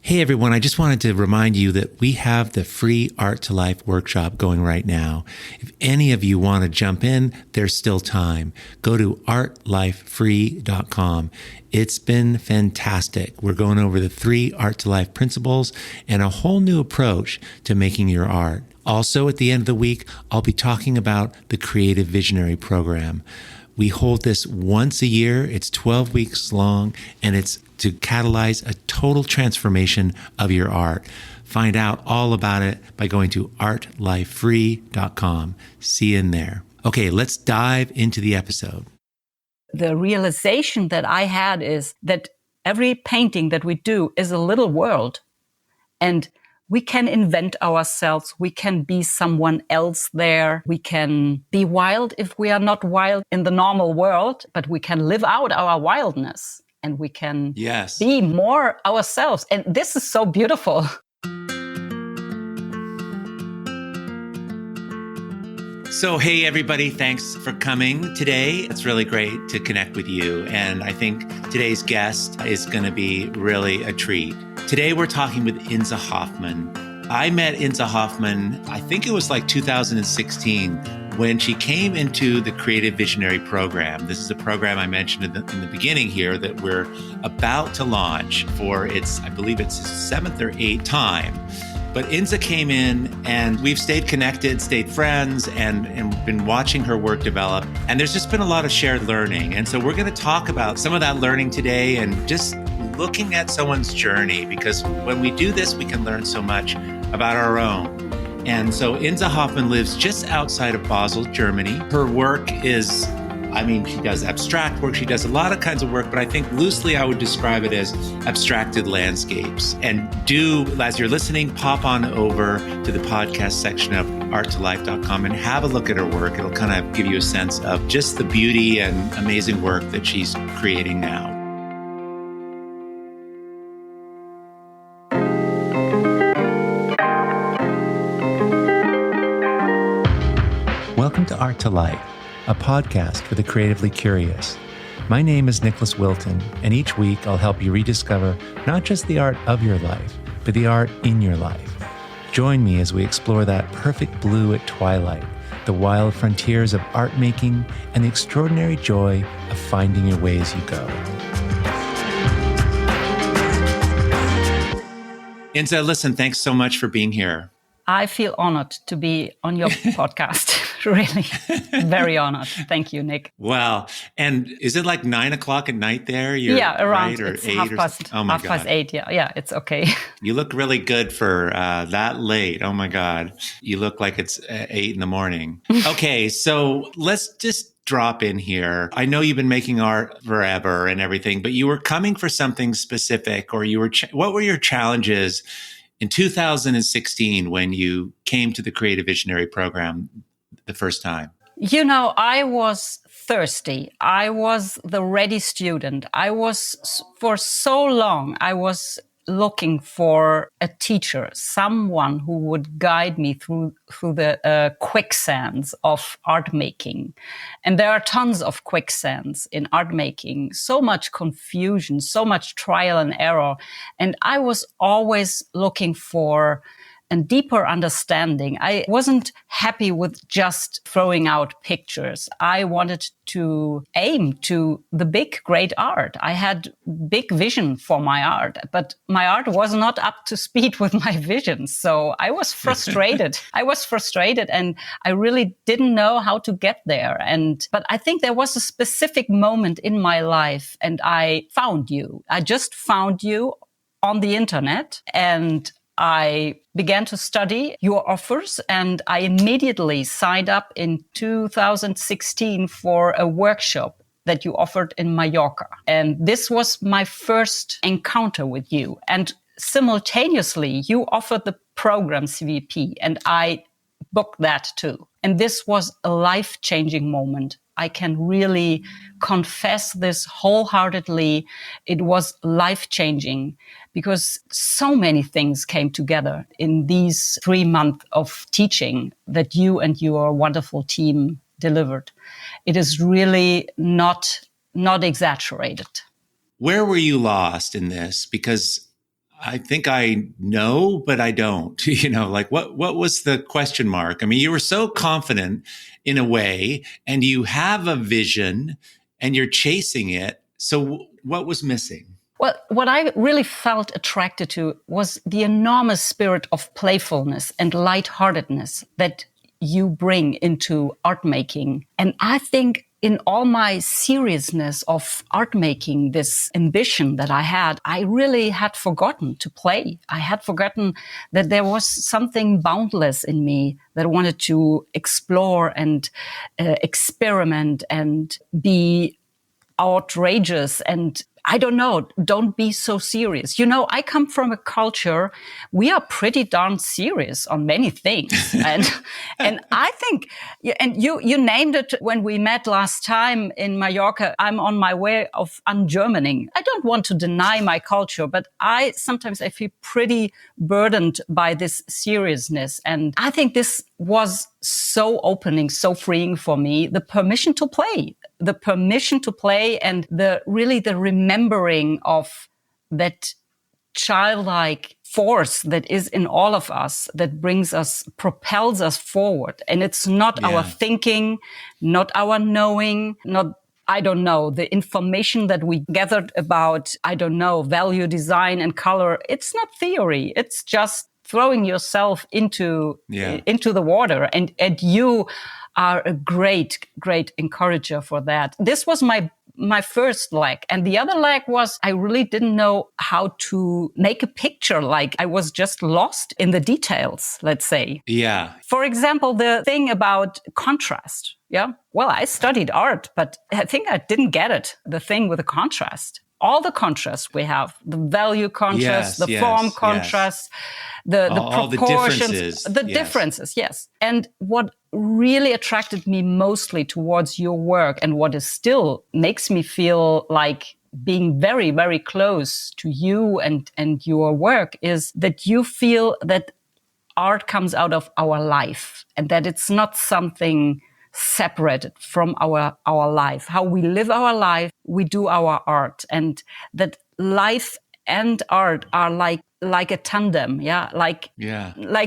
Hey everyone, I just wanted to remind you that we have the free Art to Life workshop going right now. If any of you want to jump in, there's still time. Go to artlifefree.com. It's been fantastic. We're going over the 3 Art to Life principles and a whole new approach to making your art. Also, at the end of the week, I'll be talking about the Creative Visionary Program. We hold this once a year. It's 12 weeks long, and it's to catalyze a total transformation of your art. Find out all about it by going to artlifefree.com. See you in there. Okay, let's dive into the episode. The realization that I had is that every painting that we do is a little world, and we can invent ourselves. We can be someone else there. We can be wild if we are not wild in the normal world, but we can live out our wildness and we can be more ourselves. And this is so beautiful. So, hey, everybody, thanks for coming today. It's really great to connect with you. And I think today's guest is going to be really a treat. Today, we're talking with Insa Hoffmann. I met Insa Hoffmann, I think it was like 2016, when she came into the Creative Visionary Program. This is a program I mentioned in the beginning here that we're about to launch for I believe it's the 7th or 8th time. But Insa came in and we've stayed connected, stayed friends, and been watching her work develop. And there's just been a lot of shared learning. And so we're going to talk about some of that learning today and just looking at someone's journey, because when we do this, we can learn so much about our own. And so Insa Hoffmann lives just outside of Basel, Germany. Her work is, she does abstract work. She does a lot of kinds of work, but I think loosely I would describe it as abstracted landscapes. And as you're listening, pop on over to the podcast section of arttolife.com and have a look at her work. It'll kind of give you a sense of just the beauty and amazing work that she's creating now. Welcome to Art to Life, a podcast for the creatively curious. My name is Nicholas Wilton, and each week I'll help you rediscover not just the art of your life, but the art in your life. Join me as we explore that perfect blue at twilight, the wild frontiers of art making, and the extraordinary joy of finding your way as you go. Insa, listen, thanks so much for being here. I feel honored to be on your podcast. Really, very honored. Thank you, Nick. Wow. And is it like 9:00 at night there? Around. Right? Or it's 8 half or past, oh my half God. past 8. Yeah, it's okay. You look really good for that late. Oh my God. You look like it's 8 in the morning. Okay, so let's just drop in here. I know you've been making art forever and everything, but you were coming for something specific, or what were your challenges in 2016 when you came to the Creative Visionary Program the first time? I was thirsty. I was the ready student. For so long, I was looking for a teacher, someone who would guide me through the quicksands of art making. And there are tons of quicksands in art making, so much confusion, so much trial and error. And I was always looking for a deeper understanding. I wasn't happy with just throwing out pictures. I wanted to aim to the big, great art. I had big vision for my art, but my art was not up to speed with my vision. So I was frustrated. And I really didn't know how to get there. But I think there was a specific moment in my life, and I found you. I just found you on the internet, and I began to study your offers, and I immediately signed up in 2016 for a workshop that you offered in Mallorca. And this was my first encounter with you. And simultaneously, you offered the program CVP, and I booked that too. And this was a life-changing moment. I can really confess this wholeheartedly. It was life-changing because so many things came together in these 3 months of teaching that you and your wonderful team delivered. It is really not exaggerated. Where were you lost in this? Because I think I know, but I don't, like what was the question mark? I mean, you were so confident in a way, and you have a vision and you're chasing it. So what was missing? Well, what I really felt attracted to was the enormous spirit of playfulness and lightheartedness that you bring into art making. And I think in all my seriousness of art making, this ambition that I had, I really had forgotten to play. I had forgotten that there was something boundless in me that wanted to explore and experiment and be outrageous and I don't know, don't be so serious. I come from a culture, we are pretty darn serious on many things. And I think, and you named it when we met last time in Mallorca, I'm on my way of un-Germaning. I don't want to deny my culture, but sometimes I feel pretty burdened by this seriousness. And I think this was so opening, so freeing for me, the permission to play and the remembering of that childlike force that is in all of us, that propels us forward. And it's not our thinking, not our knowing, not, I don't know, the information that we gathered about, I don't know, value design and color. It's not theory. It's just throwing yourself into the water. And you are a great encourager for that. This was my first leg. And the other leg was I really didn't know how to make a picture. Like I was just lost in the details, let's say. Yeah. For example, the thing about contrast. Yeah. Well, I studied art, but I think I didn't get it. The thing with the contrast. All the contrasts we have, the value contrast, the form contrast, the proportions, the differences, yes. And what really attracted me mostly towards your work and what is still makes me feel like being very, very close to you and your work is that you feel that art comes out of our life and that it's not something separated from our life, how we live our life, we do our art, and that life and art are like a tandem, like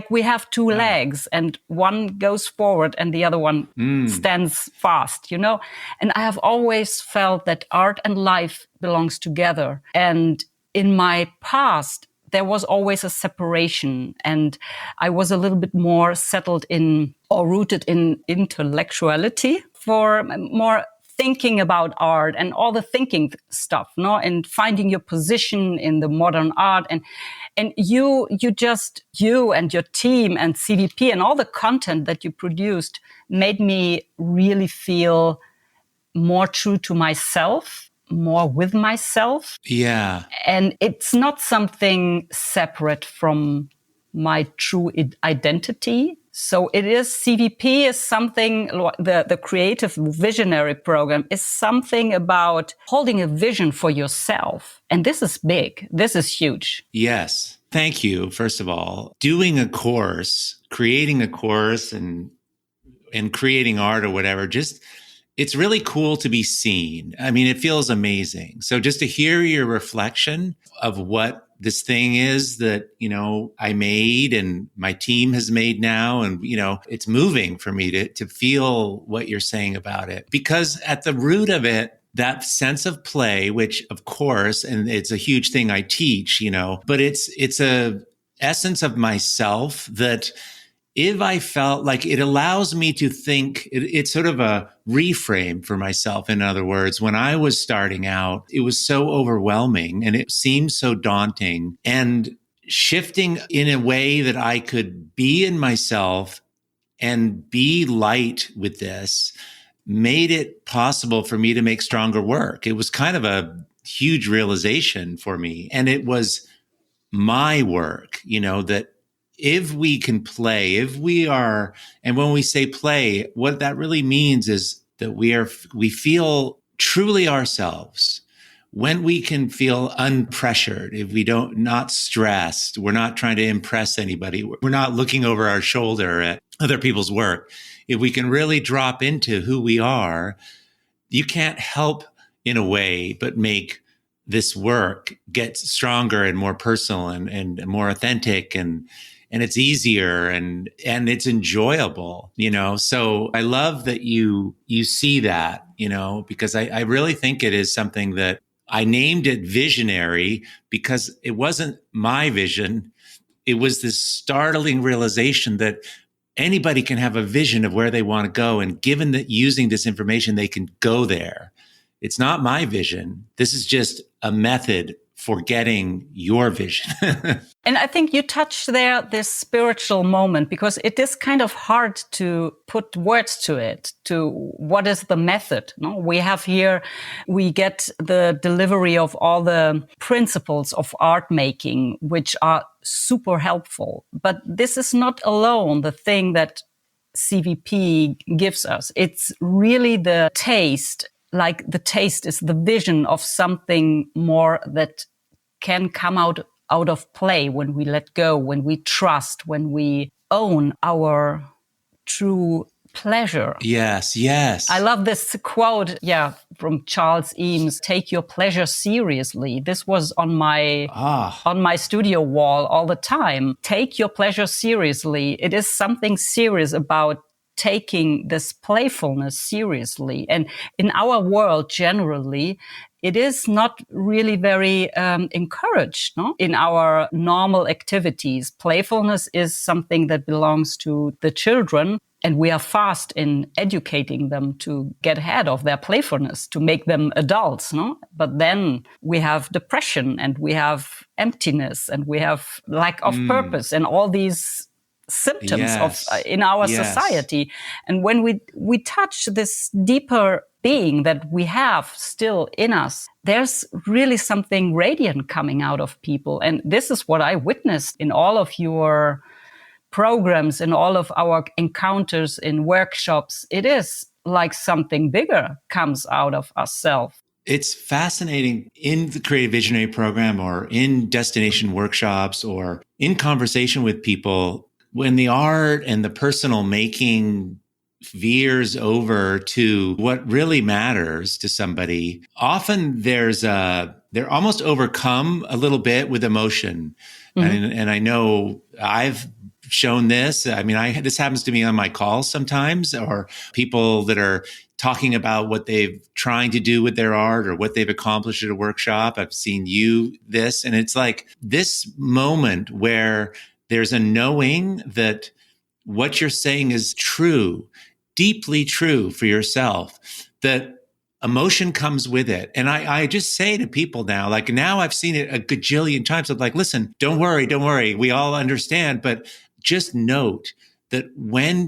we have two legs and one goes forward and the other one stands fast, and I have always felt that art and life belongs together. And in my past, there was always a separation, and I was a little bit more settled in or rooted in intellectuality for more thinking about art and all the thinking stuff, and finding your position in the modern art. And you and your team and CVP and all the content that you produced made me really feel more true to myself, more with myself. Yeah. And it's not something separate from my true identity. So it is, CVP is something, the Creative Visionary Program is something about holding a vision for yourself. And this is big. This is huge. Yes. Thank you, first of all. Doing a course, creating a course and creating art or whatever, it's really cool to be seen. I mean, it feels amazing. So just to hear your reflection of what this thing is that, I made and my team has made now. And, it's moving for me to feel what you're saying about it, because at the root of it, that sense of play, which of course, and it's a huge thing I teach, but it's a essence of myself that if I felt like it allows me to think, it's sort of a reframe for myself. In other words, when I was starting out, it was so overwhelming and it seemed so daunting, and shifting in a way that I could be in myself and be light with this made it possible for me to make stronger work. It was kind of a huge realization for me. And it was my work, that if we can play, and when we say play, what that really means is that we feel truly ourselves. When we can feel unpressured, if we not stressed, we're not trying to impress anybody, we're not looking over our shoulder at other people's work. If we can really drop into who we are, you can't help in a way but make this work gets stronger and more personal and more authentic, and it's easier and it's enjoyable, So I love that you see that, because I really think it is something that I named it visionary because it wasn't my vision. It was this startling realization that anybody can have a vision of where they want to go. And given that using this information, they can go there. It's not my vision. This is just a method for getting your vision. And I think you touched there this spiritual moment, because it is kind of hard to put words to it, to what is the method. No? We get the delivery of all the principles of art making, which are super helpful. But this is not alone the thing that CVP gives us. It's really the taste. Like the taste is the vision of something more that can come out of play when we let go, when we trust, when we own our true pleasure. Yes. I love this quote, from Charles Eames, "Take your pleasure seriously." This was on my studio wall all the time. Take your pleasure seriously. It is something serious about taking this playfulness seriously. And in our world generally, it is not really very encouraged, no? In our normal activities. Playfulness is something that belongs to the children, and we are fast in educating them to get ahead of their playfulness, to make them adults, no? But then we have depression, and we have emptiness, and we have lack of purpose, and all these symptoms in our society. And when we touch this deeper being that we have still in us, there's really something radiant coming out of people. And this is what I witnessed in all of your programs, in all of our encounters, in workshops. It is like something bigger comes out of ourselves. It's fascinating in the Creative Visionary program or in destination workshops or in conversation with people, when the art and the personal making veers over to what really matters to somebody, often they're almost overcome a little bit with emotion. And I know I've shown this. I mean, this happens to me on my calls sometimes, or people that are talking about what they've trying to do with their art or what they've accomplished at a workshop. I've seen this, and it's like this moment where there's a knowing that what you're saying is true, deeply true for yourself, that emotion comes with it. And I just say to people now, like now I've seen it a gajillion times. I'm like, listen, don't worry. We all understand, but just note that when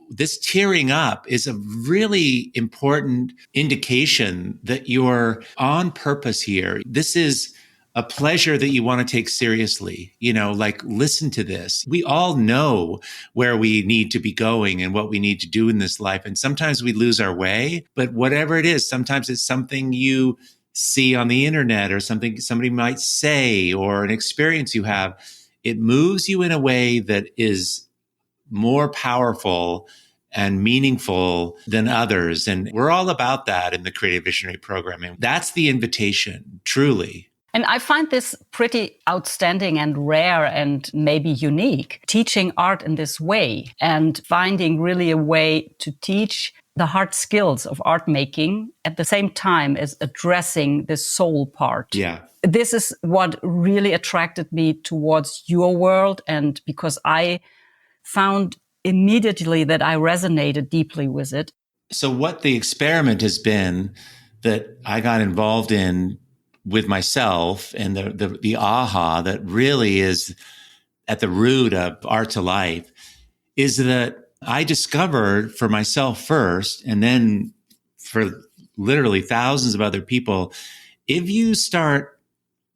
this tearing up is a really important indication that you're on purpose here. This is a pleasure that you want to take seriously, like listen to this. We all know where we need to be going and what we need to do in this life. And sometimes we lose our way, but whatever it is, sometimes it's something you see on the internet or something somebody might say or an experience you have. It moves you in a way that is more powerful and meaningful than others. And we're all about that in the Creative Visionary program. And that's the invitation, truly. And I find this pretty outstanding and rare and maybe unique, teaching art in this way and finding really a way to teach the hard skills of art making at the same time as addressing the soul part. Yeah. This is what really attracted me towards your world, and because I found immediately that I resonated deeply with it. So what the experiment has been that I got involved in with myself, and the aha that really is at the root of Art to Life, is that I discovered for myself first, and then for literally thousands of other people, if you start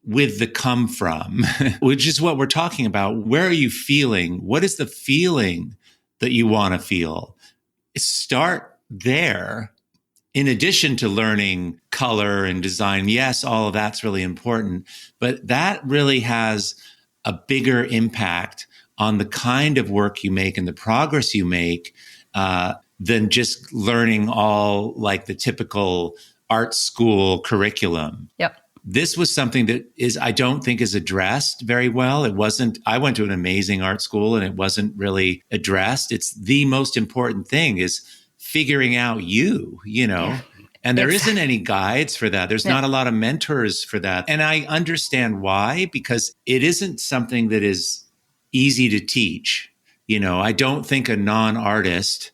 with the come from, which is what we're talking about, where are you feeling? What is the feeling that you want to feel? Start there. In addition to learning color and design, yes, all of that's really important, but that really has a bigger impact on the kind of work you make and the progress you make than just learning all like the typical art school curriculum. Yep. this was something that I don't think is addressed very well. It wasn't, I went to an amazing art school and it wasn't really addressed. It's the most important thing is figuring out you know. Yeah. And there isn't any guides for that. There's not a lot of mentors for that. And I understand why, because it isn't something that is easy to teach. You know, I don't think a non-artist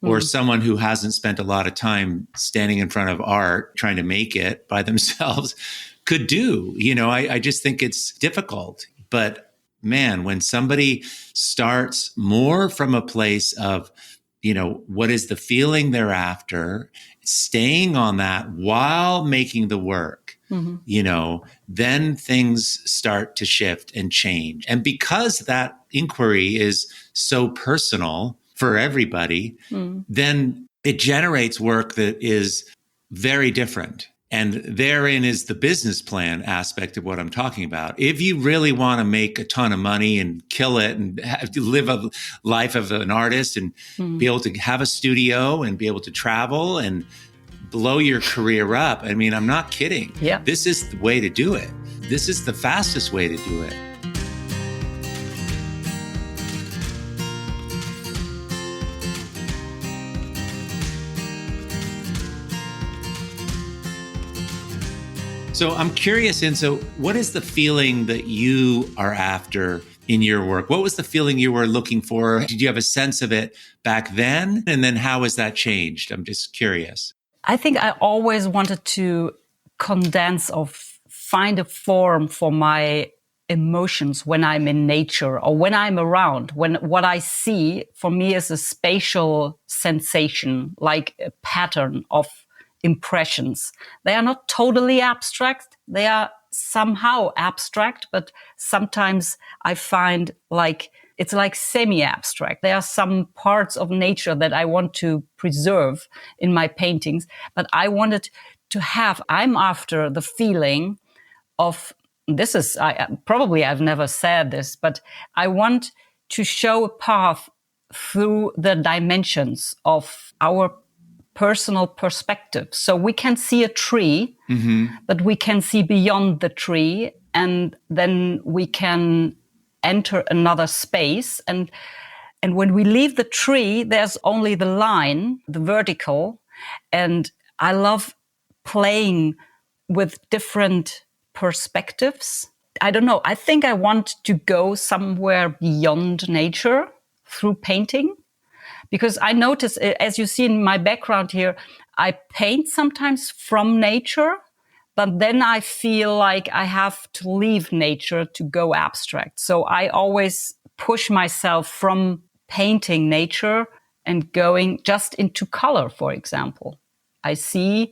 or someone who hasn't spent a lot of time standing in front of art trying to make it by themselves could do. You know, I just think it's difficult. But man, when somebody starts more from a place of, you know, what is the feeling they're after, staying on that while making the work, you know, then things start to shift and change. And because that inquiry is so personal for everybody, then it generates work that is very different. And therein is the business plan aspect of what I'm talking about. If you really want to make a ton of money and kill it and have to live a life of an artist and be able to have a studio and be able to travel and blow your career up, I mean, I'm not kidding. Yeah. This is the way to do it. This is the fastest way to do it. So I'm curious, Insa, what is the feeling that you are after in your work? What was the feeling you were looking for? Did you have a sense of it back then? And then how has that changed? I'm just curious. I think I always wanted to condense or find a form for my emotions when I'm in nature or when I'm around. When what I see for me is a spatial sensation, like a pattern of impressions. They are not totally abstract. They are somehow abstract, but sometimes I find like it's like semi-abstract. There are some parts of nature that I want to preserve in my paintings, but I wanted to I'm after the feeling of, I've never said this, but I want to show a path through the dimensions of our personal perspective. So we can see a tree, but we can see beyond the tree, and then we can enter another space. And when we leave the tree, there's only the line, the vertical. And I love playing with different perspectives. I don't know. I think I want to go somewhere beyond nature through painting. Because I notice, as you see in my background here, I paint sometimes from nature, but then I feel like I have to leave nature to go abstract. So I always push myself from painting nature and going just into color, for example. I see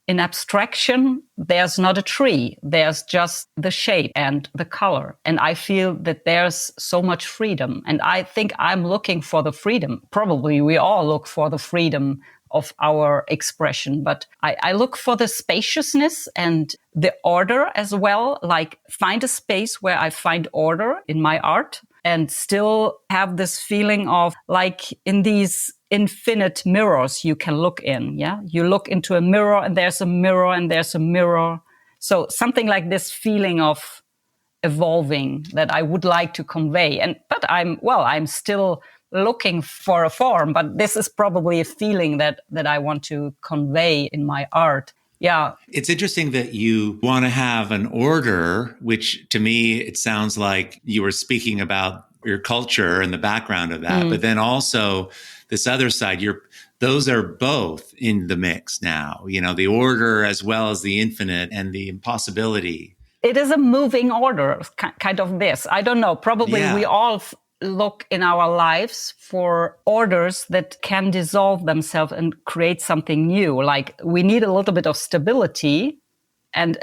in abstraction, there's not a tree. There's just the shape and the color. And I feel that there's so much freedom. And I think I'm looking for the freedom. Probably we all look for the freedom of our expression. But I look for the spaciousness and the order as well. Like find a space where I find order in my art and still have this feeling of like in these infinite mirrors you can look in. Yeah. You look into a mirror and there's a mirror and there's a mirror. So something like this feeling of evolving that I would like to convey. But I'm still looking for a form, but this is probably a feeling that I want to convey in my art. Yeah. It's interesting that you want to have an order, which to me, it sounds like you were speaking about your culture and the background of that, but then also this other side, those are both in the mix now, you know, the order as well as the infinite and the impossibility. It is a moving order, kind of this. I don't know. Probably we all look in our lives for orders that can dissolve themselves and create something new. Like we need a little bit of stability, and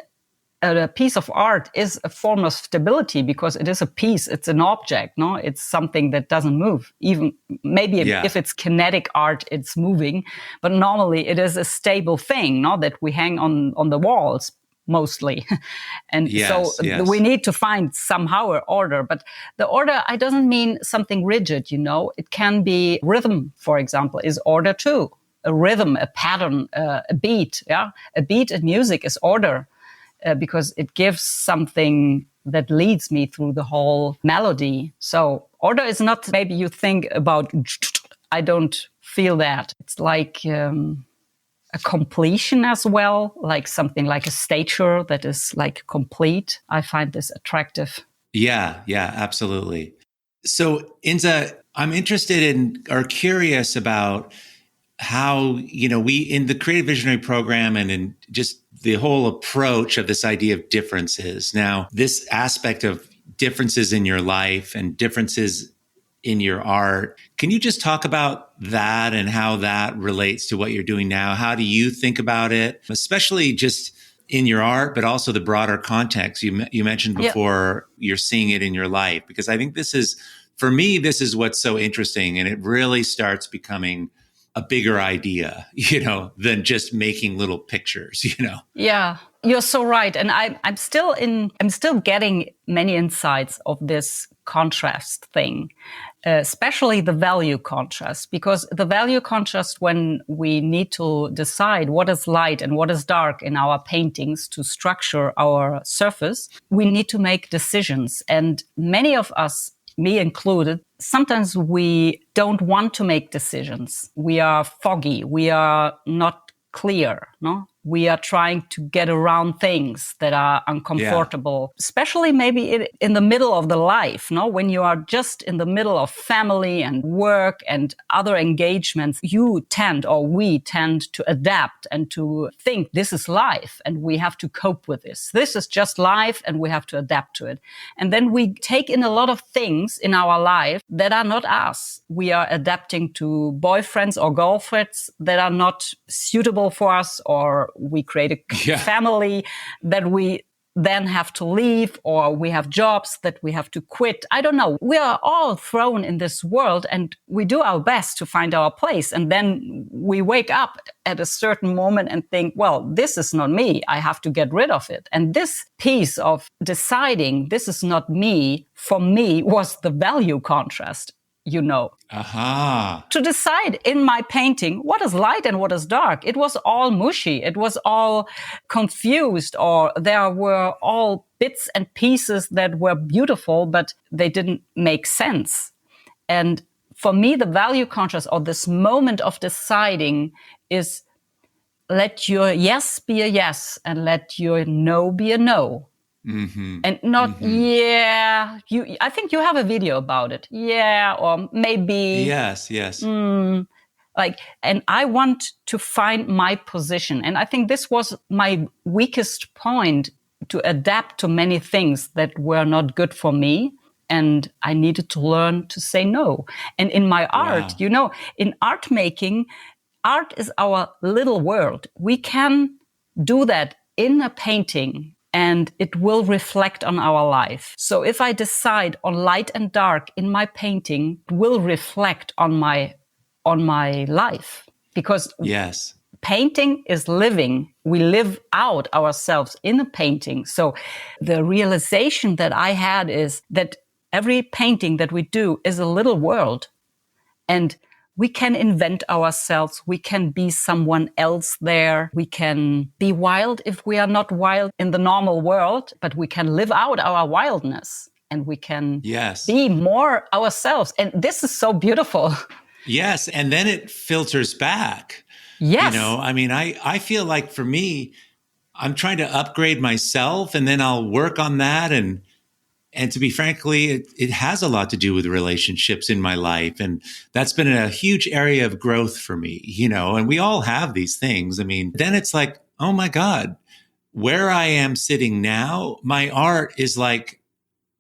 a piece of art is a form of stability because it is a piece, it's an object, no? It's something that doesn't move. Even maybe if it's kinetic art, it's moving, but normally it is a stable thing, no? That we hang on the walls mostly. And we need to find somehow an order, but the order, I doesn't mean something rigid, you know, it can be rhythm, for example, is order too. A rhythm, a pattern, a beat, a beat in music is order. because it gives something that leads me through the whole melody. So order is not, maybe you think about, I don't feel that. It's like a completion as well, like something like a stature that is like complete. I find this attractive. Yeah, absolutely. So Insa, I'm interested in or curious about how, we in the Creative Visionary program and in just the whole approach of this idea of differences. Now, this aspect of differences in your life and differences in your art, can you just talk about that and how that relates to what you're doing now? How do you think about it, especially just in your art, but also the broader context? You mentioned before you're seeing it in your life, because I think this is, for me, this is what's so interesting. And it really starts becoming a bigger idea, than just making little pictures, Yeah, you're so right. And I'm still getting many insights of this contrast thing, especially the value contrast, because the value contrast, when we need to decide what is light and what is dark in our paintings to structure our surface, we need to make decisions. And many of us, me included, sometimes we don't want to make decisions. We are foggy. We are not clear, no? We are trying to get around things that are uncomfortable, especially maybe in the middle of the life, no? When you are just in the middle of family and work and other engagements, we tend to adapt and to think this is life and we have to cope with this. This is just life and we have to adapt to it. And then we take in a lot of things in our life that are not us. We are adapting to boyfriends or girlfriends that are not suitable for us, or we create a family that we then have to leave, or we have jobs that we have to quit. I don't know. We are all thrown in this world and we do our best to find our place. And then we wake up at a certain moment and think, well, this is not me. I have to get rid of it. And this piece of deciding this is not me, for me, was the value contrast. To decide in my painting what is light and what is dark. It was all mushy. It was all confused, or there were all bits and pieces that were beautiful, but they didn't make sense. And for me, the value contrast, or this moment of deciding, is let your yes be a yes and let your no be a no. Mm-hmm. And not, I think you have a video about it. Yeah, or maybe. Yes. And I want to find my position. And I think this was my weakest point, to adapt to many things that were not good for me. And I needed to learn to say no. And in my art, in art making, art is our little world. We can do that in a painting, and it will reflect on our life. So if I decide on light and dark in my painting, it will reflect on my life. Because painting is living. We live out ourselves in a painting. So the realization that I had is that every painting that we do is a little world. And we can invent ourselves. We can be someone else there. We can be wild if we are not wild in the normal world, but we can live out our wildness and we can be more ourselves. And this is so beautiful. Yes. And then it filters back. Yes. I feel like for me, I'm trying to upgrade myself, and then I'll work on that. And to be frankly, it has a lot to do with relationships in my life. And that's been a huge area of growth for me, and we all have these things. Then it's like, oh my God, where I am sitting now, my art is like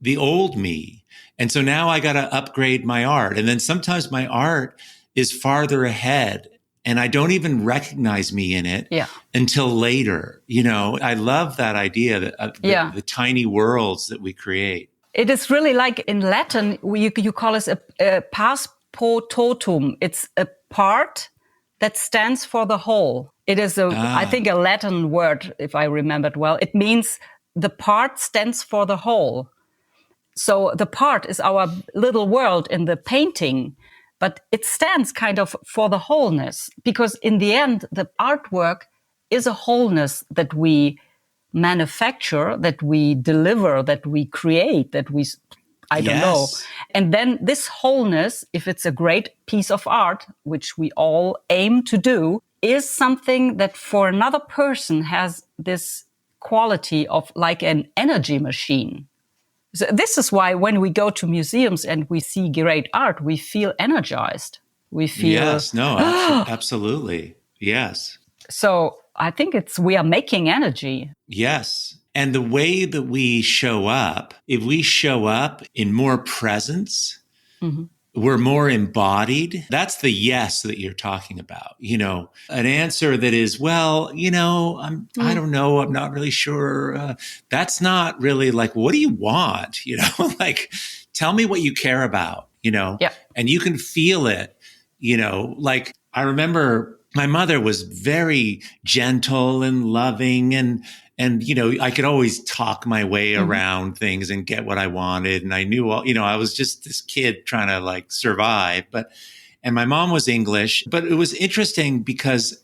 the old me. And so now I got to upgrade my art. And then sometimes my art is farther ahead and I don't even recognize me in it until later. I love that idea that the tiny worlds that we create. It is really like in Latin, you call it a pars pro totum. It's a part that stands for the whole. It is I think, a Latin word, if I remembered well. It means the part stands for the whole. So the part is our little world in the painting, but it stands kind of for the wholeness, because in the end, the artwork is a wholeness that we manufacture, that we deliver, that we create, that we, I don't know. And then this wholeness, if it's a great piece of art, which we all aim to do, is something that for another person has this quality of like an energy machine. So this is why when we go to museums and we see great art, we feel energized. We feel... Yes, no, absolutely. Yes. So I think we are making energy. Yes. And the way that we show up, if we show up in more presence, we're more embodied. That's the yes that you're talking about. An answer that is, well, I don't know. I'm not really sure. That's not really like, what do you want? Like, tell me what you care about, and you can feel it, like I remember my mother was very gentle and loving and I could always talk my way around things and get what I wanted. And I knew, I was just this kid trying to like survive. And my mom was English, but it was interesting because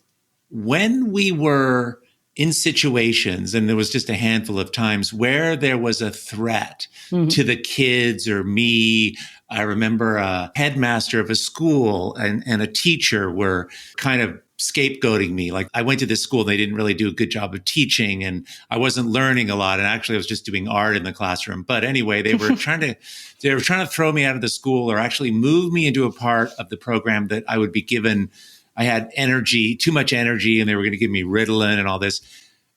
when we were in situations, and there was just a handful of times where there was a threat to the kids or me. I remember a headmaster of a school and a teacher were kind of scapegoating me. Like I went to this school, they didn't really do a good job of teaching and I wasn't learning a lot. And actually I was just doing art in the classroom. But anyway, they were trying to throw me out of the school or actually move me into a part of the program that I would be given. I had too much energy, and they were going to give me Ritalin and all this.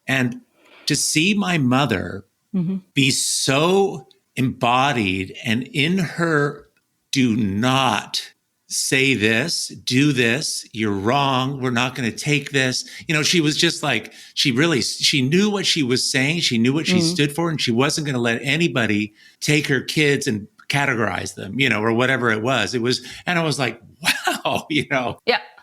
And to see my mother be so embodied and in her, do not say this, do this, you're wrong, we're not going to take this. She was just like, she knew what she was saying. She knew what she stood for, and she wasn't going to let anybody take her kids and categorize them, or whatever it was. And I was like, wow,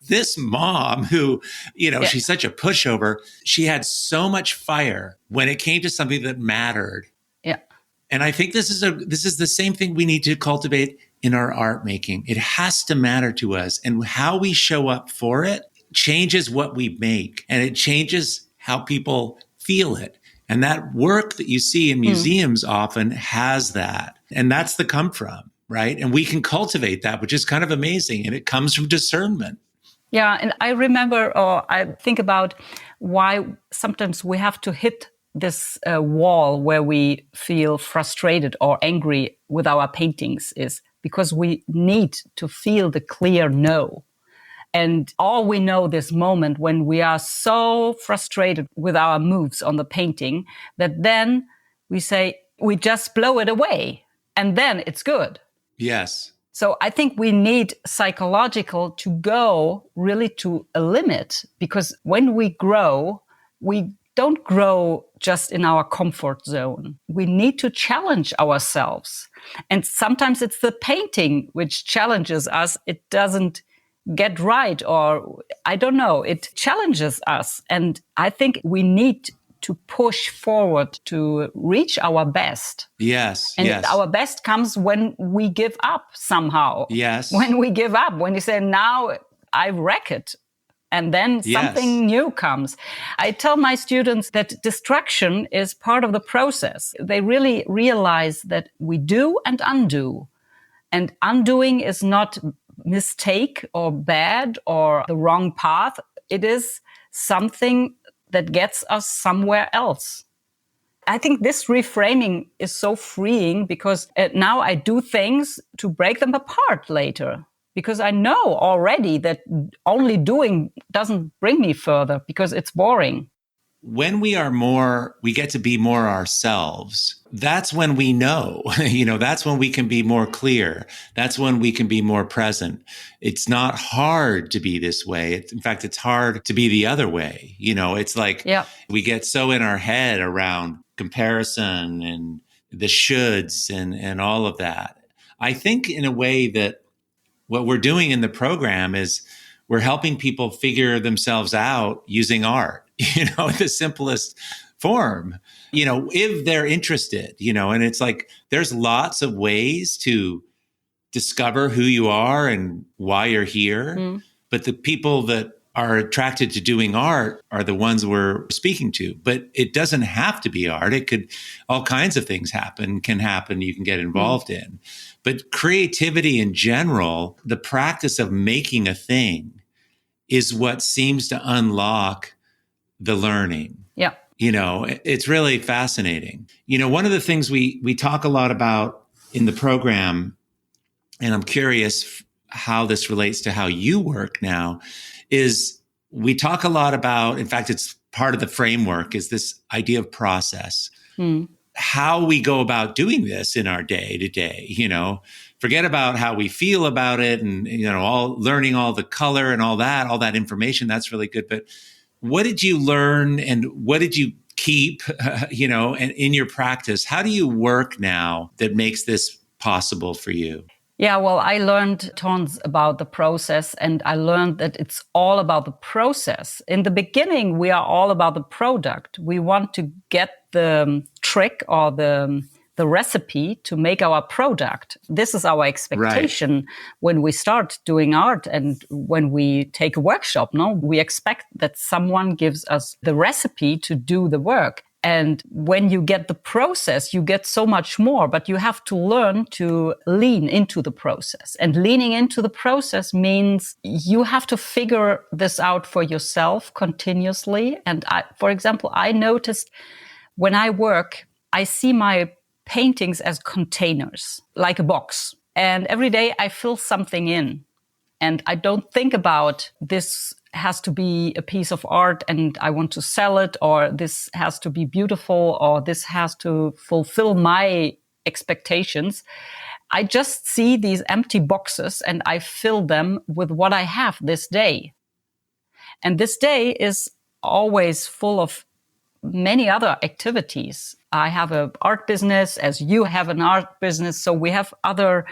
this mom who, she's such a pushover. She had so much fire when it came to something that mattered. Yeah. And I think this is the same thing we need to cultivate in our art making. It has to matter to us, and how we show up for it changes what we make, and it changes how people feel it. And that work that you see in museums often has that. And that's the come from, right? And we can cultivate that, which is kind of amazing. And it comes from discernment. Yeah. And I remember, or I think about why sometimes we have to hit this wall where we feel frustrated or angry with our paintings, is because we need to feel the clear no. And all we know this moment when we are so frustrated with our moves on the painting that then we say, we just blow it away and then it's good. Yes. So I think we need psychological to go really to a limit, because when we grow, we don't grow just in our comfort zone. We need to challenge ourselves. And sometimes it's the painting which challenges us. It doesn't get right, or I don't know, it challenges us. And I think we need to push forward to reach our best. Yes. And yes. our best comes when we give up somehow. Yes. When we give up, when you say, now I wreck it. And then something new comes. I tell my students that destruction is part of the process. They really realize that we do and undo. And undoing is not mistake or bad or the wrong path. It is something that gets us somewhere else. I think this reframing is so freeing, because now I do things to break them apart later. Because I know already that only doing doesn't bring me further, because it's boring. When we get to be more ourselves, that's when we know, that's when we can be more clear. That's when we can be more present. It's not hard to be this way. In fact, it's hard to be the other way. It's like we get so in our head around comparison and the shoulds and all of that. I think in a way that what we're doing in the program is we're helping people figure themselves out using art, in the simplest form, if they're interested, and it's like, there's lots of ways to discover who you are and why you're here. But the people that are attracted to doing art are the ones we're speaking to. But it doesn't have to be art. It could, all kinds of things can happen, you can get involved in. But creativity in general, the practice of making a thing is what seems to unlock the learning. Yeah. It's really fascinating. One of the things we talk a lot about in the program, and I'm curious how this relates to how you work now, is we talk a lot about, in fact, it's part of the framework, is this idea of process. How we go about doing this in our day to day, forget about how we feel about it and, all learning all the color and all that information. That's really good. But what did you learn and what did you keep, and in your practice? How do you work now that makes this possible for you? Yeah, well, I learned tons about the process, and I learned that it's all about the process. In the beginning, we are all about the product. We want to get the trick or the recipe to make our product. This is our expectation when we start doing art and when we take a workshop. No, we expect that someone gives us the recipe to do the work. And when you get the process, you get so much more, but you have to learn to lean into the process. And leaning into the process means you have to figure this out for yourself continuously. And for example, I noticed when I work, I see my paintings as containers, like a box. And every day I fill something in. And I don't think about this has to be a piece of art and I want to sell it, or this has to be beautiful, or this has to fulfill my expectations. I just see these empty boxes and I fill them with what I have this day. And this day is always full of many other activities. I have an art business, as you have an art business, so we have other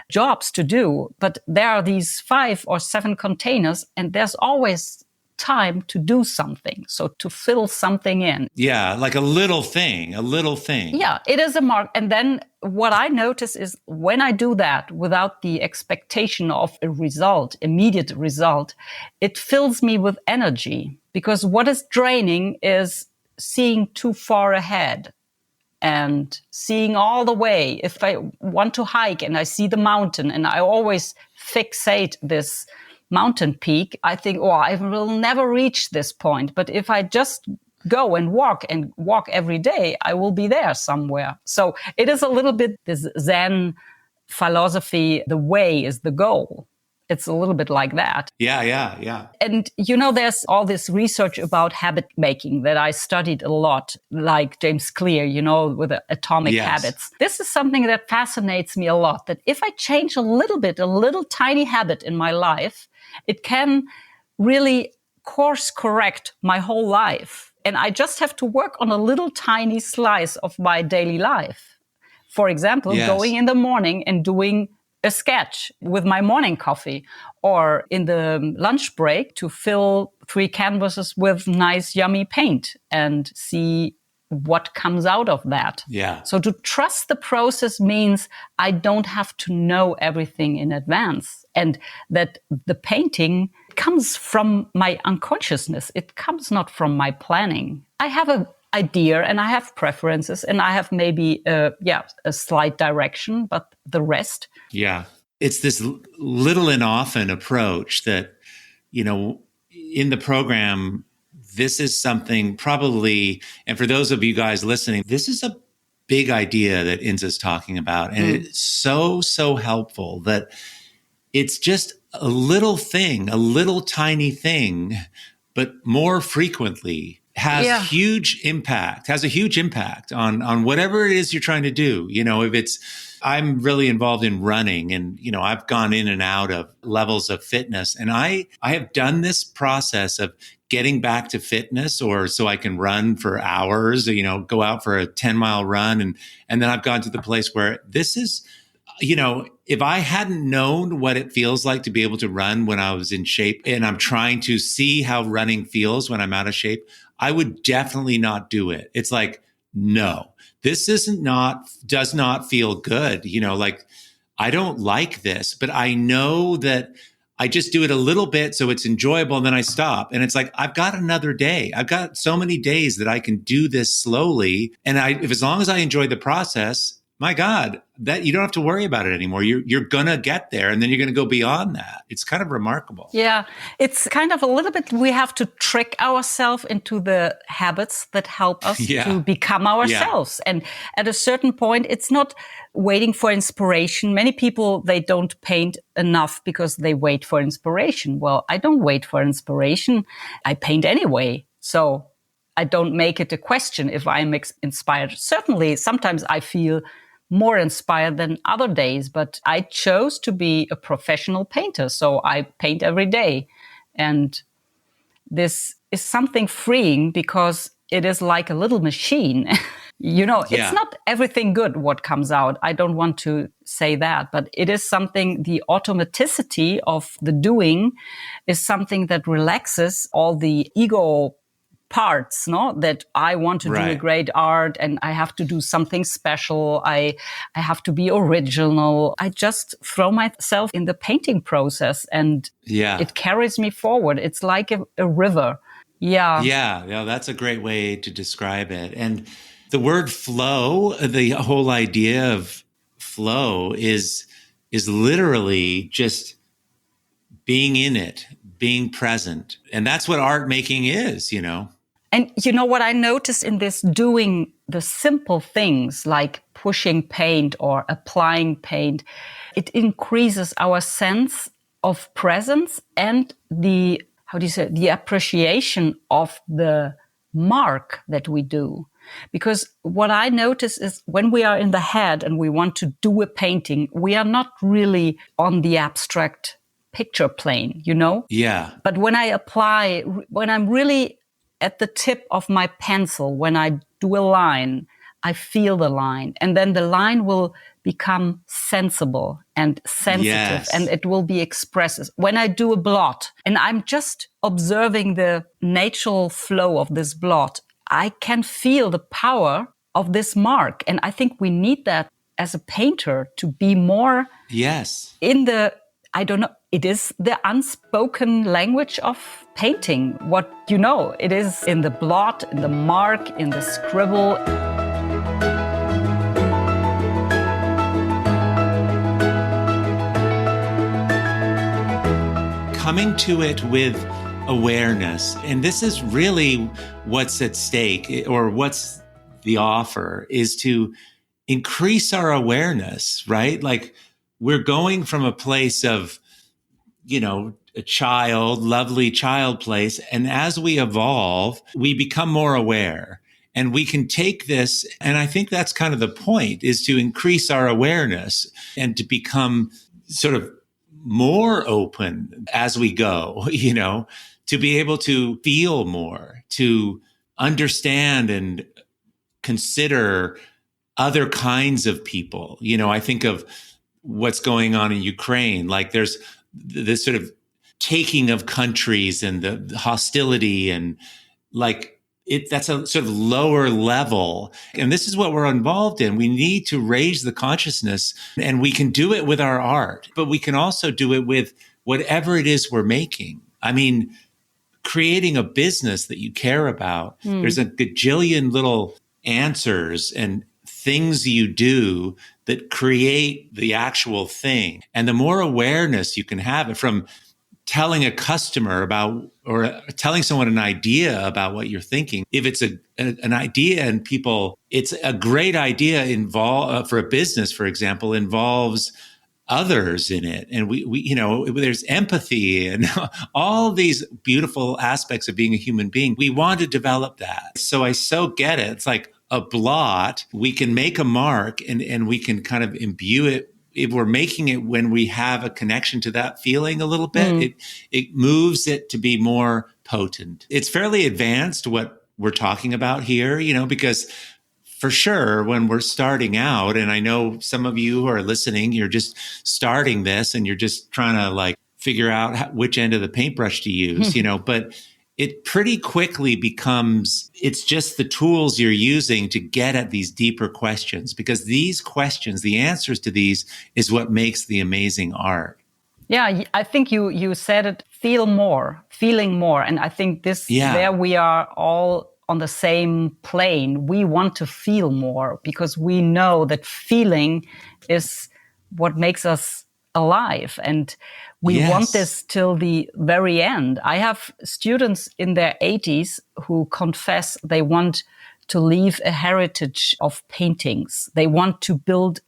jobs to do, but there are these 5 or 7 containers and there's always time to do something. So to fill something in. Yeah, like a little thing. Yeah, it is a mark. And then what I notice is when I do that without the expectation of a result, immediate result, it fills me with energy, because what is draining is seeing too far ahead. And seeing all the way. If I want to hike and I see the mountain and I always fixate this mountain peak, I think, I will never reach this point. But if I just go and walk every day, I will be there somewhere. So it is a little bit this Zen philosophy, the way is the goal. It's a little bit like that. Yeah. And, there's all this research about habit making that I studied a lot, like James Clear, with the atomic habits. This is something that fascinates me a lot, that if I change a little tiny habit in my life, it can really course correct my whole life. And I just have to work on a little tiny slice of my daily life. For example, going in the morning and doing a sketch with my morning coffee, or in the lunch break to fill 3 canvases with nice, yummy paint and see what comes out of that. Yeah. So to trust the process means I don't have to know everything in advance, and that the painting comes from my unconsciousness. It comes not from my planning. I have an idea and I have preferences and I have maybe a slight direction, but the rest. Yeah. It's this little and often approach that, in the program, this is something probably, and for those of you guys listening, this is a big idea that Insa's talking about. And it's so helpful that it's just a little thing, a little tiny thing, but more frequently has a huge impact on whatever it is you're trying to do. I'm really involved in running, and, I've gone in and out of levels of fitness, and I have done this process of getting back to fitness, or so I can run for hours, go out for a 10-mile run. And then I've gone to the place where this is, if I hadn't known what it feels like to be able to run when I was in shape, and I'm trying to see how running feels when I'm out of shape, I would definitely not do it. It's like, no, this does not feel good. I don't like this, but I know that I just do it a little bit so it's enjoyable, and then I stop. And it's like, I've got another day. I've got so many days that I can do this slowly. And if as long as I enjoy the process, my God, that you don't have to worry about it anymore. You're gonna get there, and then you're gonna go beyond that. It's kind of remarkable. Yeah, it's kind of a little bit, we have to trick ourselves into the habits that help us to become ourselves. And at a certain point, it's not waiting for inspiration. Many people, they don't paint enough because they wait for inspiration. Well, I don't wait for inspiration. I paint anyway. So I don't make it a question if I'm inspired. Certainly, sometimes I feel more inspired than other days, but I chose to be a professional painter. So I paint every day. And this is something freeing because it is like a little machine. It's not everything good what comes out. I don't want to say that, but it is something, the automaticity of the doing is something that relaxes all the ego parts, that I want to do a great art and I have to do something special. I have to be original. I just throw myself in the painting process and it carries me forward. It's like a river. Yeah, that's a great way to describe it. And the word flow, the whole idea of flow is literally just being in it, being present. And that's what art making is, And what I noticed in this, doing the simple things like pushing paint or applying paint, it increases our sense of presence and the appreciation of the mark that we do. Because what I notice is when we are in the head and we want to do a painting, we are not really on the abstract picture plane, Yeah. But when I'm really at the tip of my pencil, when I do a line, I feel the line. And then the line will become sensible and sensitive and it will be expressive. When I do a blot and I'm just observing the natural flow of this blot, I can feel the power of this mark. And I think we need that as a painter to be more in the, I don't know, it is the unspoken language of painting. It is in the blot, in the mark, in the scribble. Coming to it with awareness. And this is really what's at stake, or what's the offer, is to increase our awareness, right? Like we're going from a place of, a lovely child place. And as we evolve, we become more aware. And we can take this, and I think that's kind of the point, is to increase our awareness and to become sort of more open as we go, to be able to feel more, to understand and consider other kinds of people. I think of what's going on in Ukraine, like there's this sort of taking of countries and the hostility, and like that's a sort of lower level. And this is what we're involved in. We need to raise the consciousness, and we can do it with our art, but we can also do it with whatever it is we're making. I mean, creating a business that you care about, there's a gajillion little answers and things you do that create the actual thing. And the more awareness you can have it, from telling a customer about, or telling someone an idea about what you're thinking. If it's an idea and people, it's a great idea for a business, for example, involves others in it. And we there's empathy and all these beautiful aspects of being a human being. We want to develop that. So I so get it. It's like a blot. We can make a mark and we can kind of imbue it. If we're making it when we have a connection to that feeling a little bit, it moves it to be more potent. It's fairly advanced what we're talking about here, because for sure, when we're starting out, and I know some of you who are listening, you're just starting this and you're just trying to figure out which end of the paintbrush to use, but it pretty quickly becomes, it's just the tools you're using to get at these deeper questions, because these questions, the answers to these, is what makes the amazing art. Yeah, I think you said it, feeling more. And I think there we are all on the same plane. We want to feel more because we know that feeling is what makes us alive. And we want this till the very end. I have students in their 80s who confess they want to leave a heritage of paintings. They want to build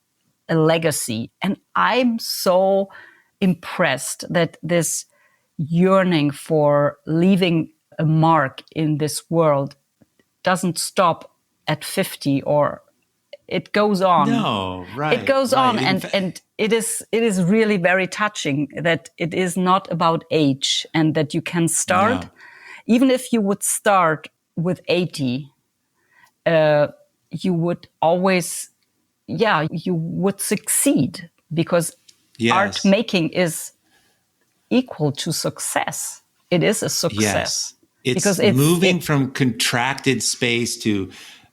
a legacy. And I'm so impressed that this yearning for leaving a mark in this world doesn't stop at 50, or it goes on. No, right. It goes on. And it is really very touching that it is not about age, and that you can start, even if you would start with 80, you would always, you would succeed, because art making is equal to success. It is a success. It's because it's moving from contracted space to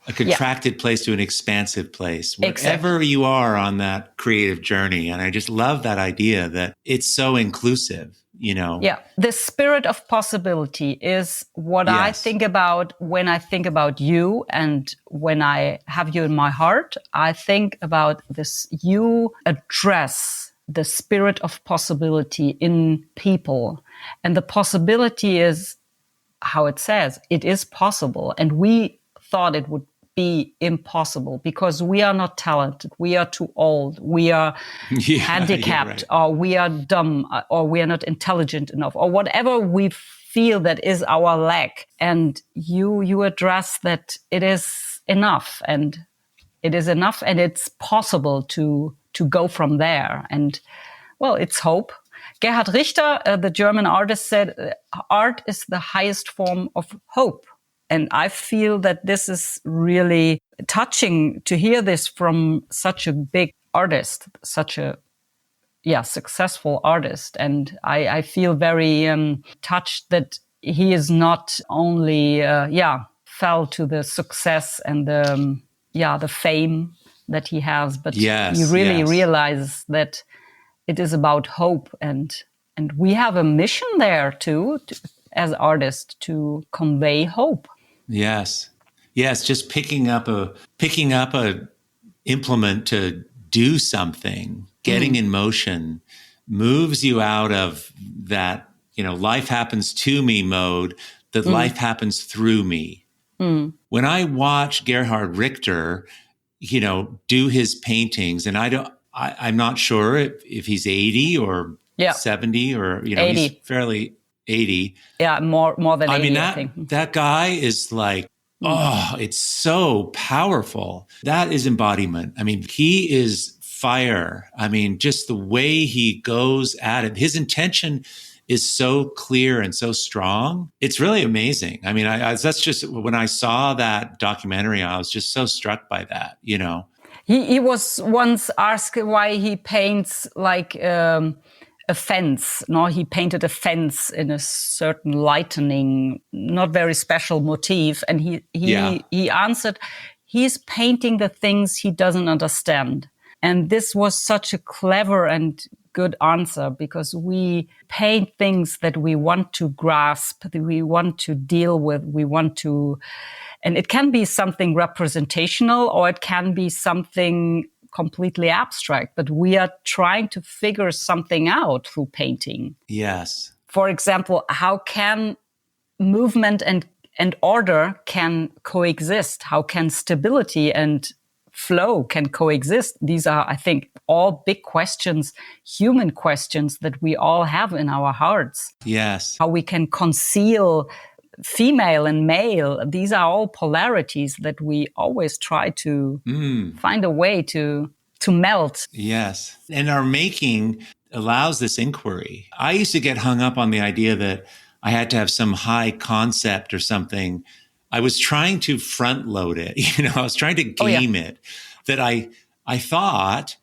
a contracted place to an expansive place, wherever you are on that creative journey. And I just love that idea that it's so inclusive, you know? Yeah. The spirit of possibility is what I think about when I think about you, and when I have you in my heart. I think about this, you address the spirit of possibility in people. And the possibility is how it says, it is possible. And we thought it would be impossible because we are not talented, we are too old, we are handicapped, or we are dumb, or we are not intelligent enough, or whatever we feel that is our lack. And you address that it is enough, and it's possible to go from there. And well, it's hope. Gerhard Richter, the German artist, said, art is the highest form of hope. And I feel that this is really touching to hear this from such a big artist, such a successful artist. And I feel very touched that he is not only fell to the success and the fame that he has, but he really realizes that it is about hope, and we have a mission there too, as artists, to convey hope. Yes. Just picking up a implement to do something, getting in motion, moves you out of that, life happens to me mode, that life happens through me. When I watch Gerhard Richter, do his paintings, and I'm not sure if he's 80 or 70 or, 80. He's fairly 80. Yeah, more than 80, I mean, I think. That guy is like, it's so powerful. That is embodiment. I mean, he is fire. I mean, just the way he goes at it, his intention is so clear and so strong. It's really amazing. I mean, that's just, when I saw that documentary, I was just so struck by that, He was once asked why he paints like a fence. No, he painted a fence in a certain lightning, not very special motif. And he answered, he's painting the things he doesn't understand. And this was such a clever and good answer, because we paint things that we want to grasp, that we want to deal with, and it can be something representational, or it can be something completely abstract, but we are trying to figure something out through painting. Yes. For example, how can movement and order can coexist? How can stability and flow can coexist? These are, I think, all big questions, human questions that we all have in our hearts. Yes. How we can conceal female and male. These are all polarities that we always try to find a way to melt. Yes. And our making allows this inquiry. I used to get hung up on the idea that I had to have some high concept or something. I was trying to front load it. I was trying to game it. That I thought,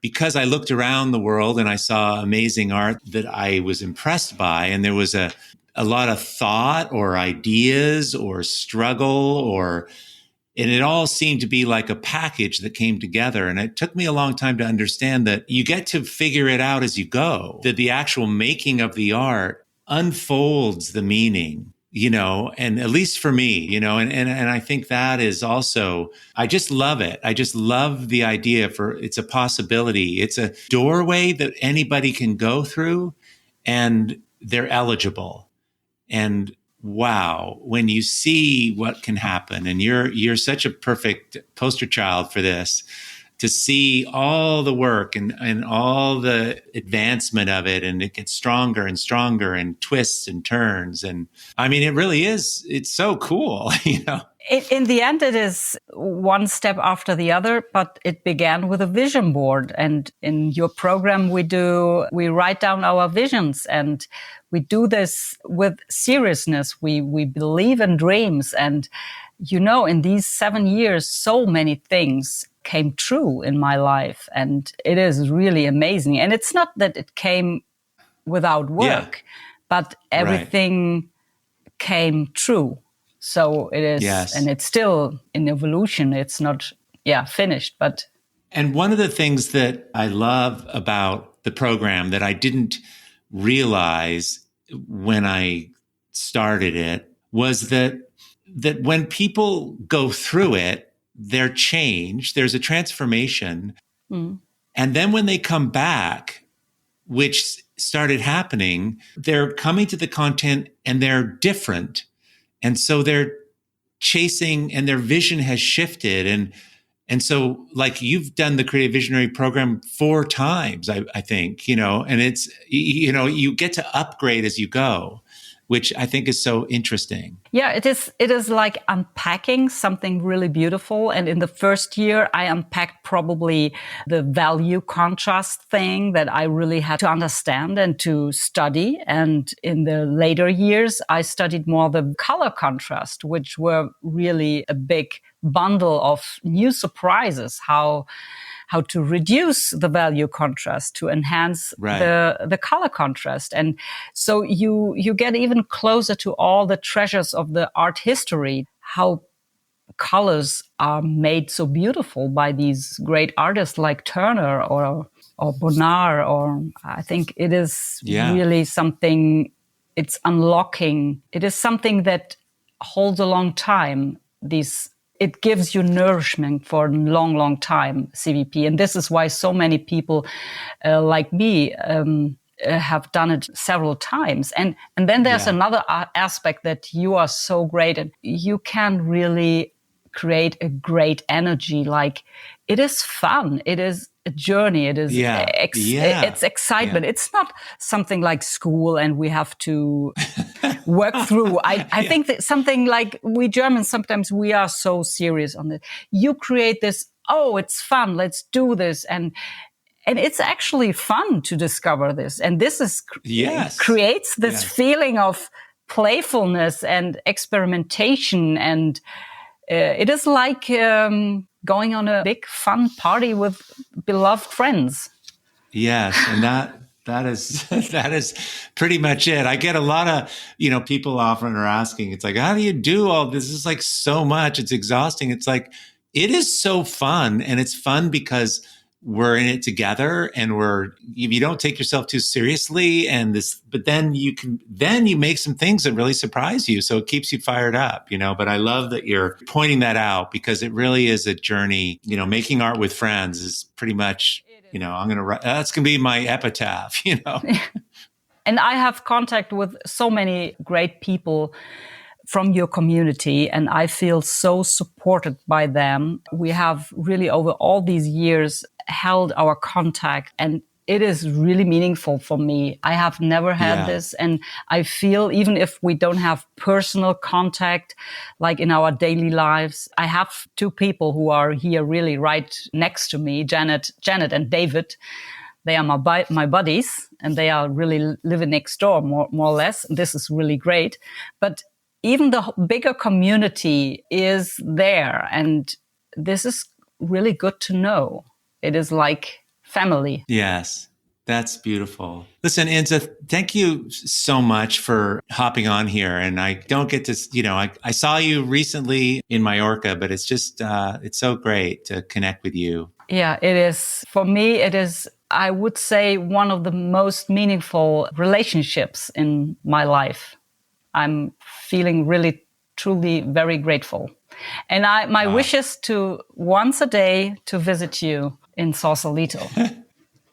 because I looked around the world and I saw amazing art that I was impressed by, and there was a lot of thought or ideas or struggle, or And it all seemed to be like a package that came together. And it took me a long time to understand that you get to figure it out as you go, that the actual making of the art unfolds the meaning, and at least for me, and I think that is also, I just love it. I just love the idea it's a possibility. It's a doorway that anybody can go through and they're eligible. And wow, when you see what can happen, and you're such a perfect poster child for this, to see all the work and all the advancement of it, and it gets stronger and stronger and twists and turns. And I mean, it really is, it's so cool, In the end, it is one step after the other, but it began with a vision board. And in your program, we write down our visions, and we do this with seriousness. We believe in dreams. And, in these 7 years, so many things came true in my life. And it is really amazing. And it's not that it came without work, but everything came true. So it is, and it's still in evolution. It's not, finished, but. And one of the things that I love about the program that I didn't realize when I started it was that when people go through it, they're changed, there's a transformation. Mm. And then when they come back, which started happening, they're coming to the content and they're different. And so they're chasing, and their vision has shifted. And so, like, you've done the Creative Visionary program 4 times, I think, and it's, you get to upgrade as you go, which I think is so interesting. Yeah, it is like unpacking something really beautiful. And in the first year, I unpacked probably the value contrast thing that I really had to understand and to study. And in the later years, I studied more the color contrast, which were really a big bundle of new surprises, how to reduce the value contrast to enhance the color contrast. And so you get even closer to all the treasures of the art history, how colors are made so beautiful by these great artists like Turner or Bonnard, or I think it is really something, it's unlocking. It is something that holds a long time, it gives you nourishment for a long, long time, CVP. And this is why so many people like me have done it several times. And then there's another aspect that you are so great at. You can really create a great energy. Like, it is fun. It is a journey. It is it's excitement. It's not something like school and we have to work through. I think that something like we Germans, sometimes we are so serious on it. You create this, it's fun. Let's do this. And it's actually fun to discover this. And this is creates this feeling of playfulness and experimentation. And it is like going on a big fun party with beloved friends. Yes, and that is pretty much it. I get a lot of, people often are asking, it's like, how do you do all this? It's like so much, it's exhausting. It's like, it is so fun. And it's fun because we're in it together, and you don't take yourself too seriously, but then you make some things that really surprise you. So it keeps you fired up, but I love that you're pointing that out, because it really is a journey. Making art with friends is pretty much, that's going to be my epitaph, And I have contact with so many great people from your community, and I feel so supported by them. We have really, over all these years, held our contact, and it is really meaningful for me. I have never had this, and I feel, even if we don't have personal contact, like in our daily lives, I have 2 people who are here really right next to me, Janet and David. They are my buddies, and they are really living next door, more or less. This is really great. But even the bigger community is there, and this is really good to know. It is like family. Yes, That's beautiful. Listen, Insa, thank you so much for hopping on here. And I don't get to, I saw you recently in Mallorca, but it's just, it's so great to connect with you. Yeah, it is. For me, it is, I would say, one of the most meaningful relationships in my life. I'm feeling really, truly very grateful. And my wish is to once a day to visit you in Sausalito.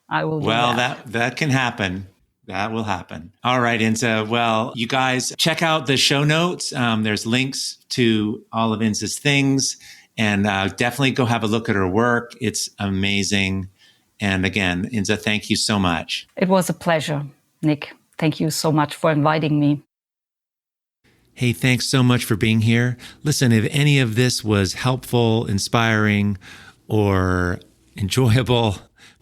I will do Well, that. that can happen. That will happen. All right, Insa. Well, you guys check out the show notes. There's links to all of Insa's things, and definitely go have a look at her work. It's amazing. And again, Insa, thank you so much. It was a pleasure, Nick. Thank you so much for inviting me. Hey, thanks so much for being here. Listen, if any of this was helpful, inspiring, or enjoyable,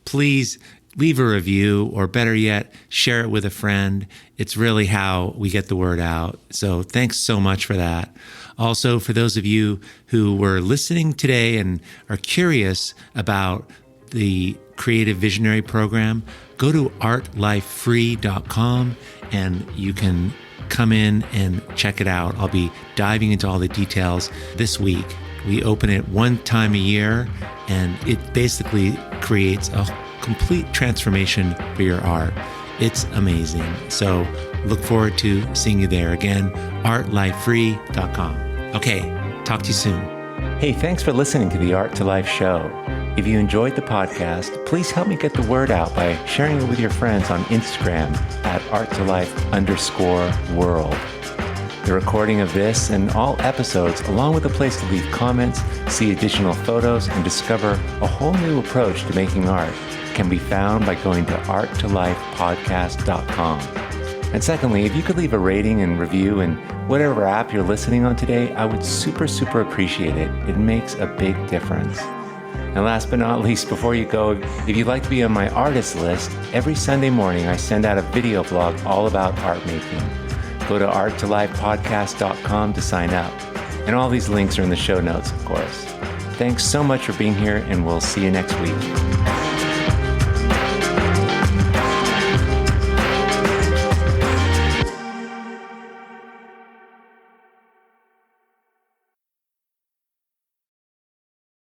please leave a review, or better yet, share it with a friend. It's really how we get the word out. So thanks so much for that. Also, for those of you who were listening today and are curious about the Creative Visionary Program, go to artlifefree.com and you can come in and check it out. I'll be diving into all the details this week. We open it one time a year, and it basically creates a complete transformation for your art. It's amazing. So look forward to seeing you there. Again, artlifefree.com. Okay, talk to you soon. Hey, thanks for listening to the Art to Life show. If you enjoyed the podcast, please help me get the word out by sharing it with your friends on Instagram at arttolife_world. The recording of this and all episodes, along with a place to leave comments, see additional photos, and discover a whole new approach to making art, can be found by going to arttolifepodcast.com. And secondly, if you could leave a rating and review in whatever app you're listening on today, I would super appreciate it. It makes a big difference. And last but not least, before you go, if you'd like to be on my artist list, every Sunday morning I send out a video blog all about art making. Go to arttolifepodcast.com to sign up. And all these links are in the show notes, of course. Thanks so much for being here, and we'll see you next week.